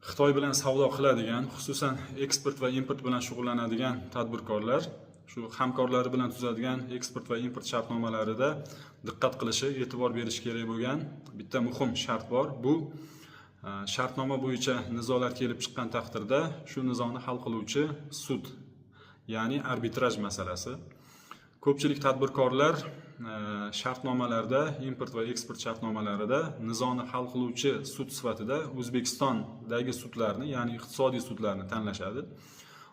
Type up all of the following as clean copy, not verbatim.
Xitoy bilan savdo qiladigan, xususan eksport va import bilan shug'ullanadigan tadbirkorlar shu hamkorlari bilan tuzadigan eksport va import shartnomalarida diqqat qilishi, e'tibor berish kerak bo'lgan bitta muhim shart bor. Bu shartnoma bo'yicha nizolar kelib chiqqan taqdirda shu nizoni hal qiluvchi sud, ya'ni arbitraj masalasi. Ko'pchilik tadbirkorlar shartnomalarda, import va eksport shartnomalarida nizoni hal qiluvchi sud sifatida O'zbekistondagi sudlarni, ya'ni iqtisodiy sudlarni tanlashadi.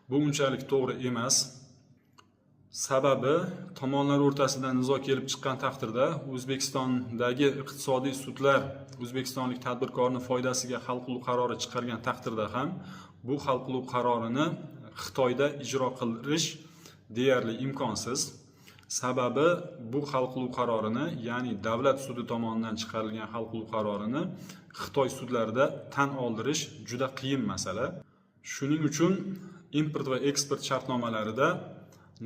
Bu unchalik to'g'ri emas. Sababi, tomonlar o'rtasida nizo kelib chiqqan taqdirda O'zbekistondagi iqtisodiy sudlar o'zbekistonlik tadbirkorni foydasiga hal qiluv qarori chiqargan taqdirda ham bu hal qiluv qarorini Xitoyda ijro qilish deyarli imkonsiz. Sababi, bu hal qiluv qarorini, ya'ni davlat sudi tomonidan chiqarilgan hal qiluv qarorini Xitoy sudlarida tan oldirish juda qiyin masala. Shuning uchun import va eksport shartnomalarida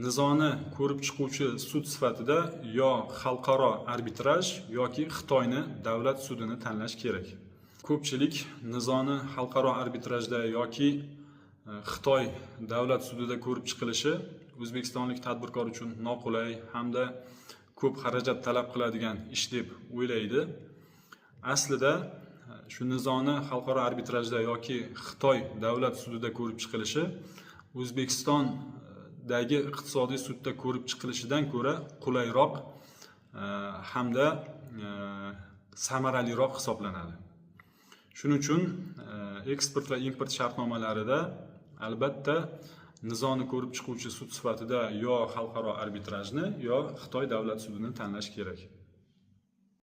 nizoni ko'rib chiquvchi sud sifatida yo xalqaro arbitraj yoki Xitoyni davlat sudini tanlash kerak. Ko'pchilik nizoni xalqaro arbitrajda yoki Xitoy davlat sudida ko'rib chiqilishi o'zbekistonlik tadbirkor uchun noqulay hamda ko'p xarajat talab qiladigan ish deb o'ylaydi. Aslida shu nizoni xalqaro arbitrajda yoki Xitoy davlat sudida ko'rib chiqilishi O'zbekistondagi iqtisodiy sudda ko'rib chiqilishidan ko'ra qulayroq hamda samaraliroq hisoblanadi. Shuning uchun eksport va import shartnomalarida albatta nizoni ko'rib chiquvchi sud sifatida yo xalqaro arbitrajni yo Xitoy davlat sudini tanlash kerak.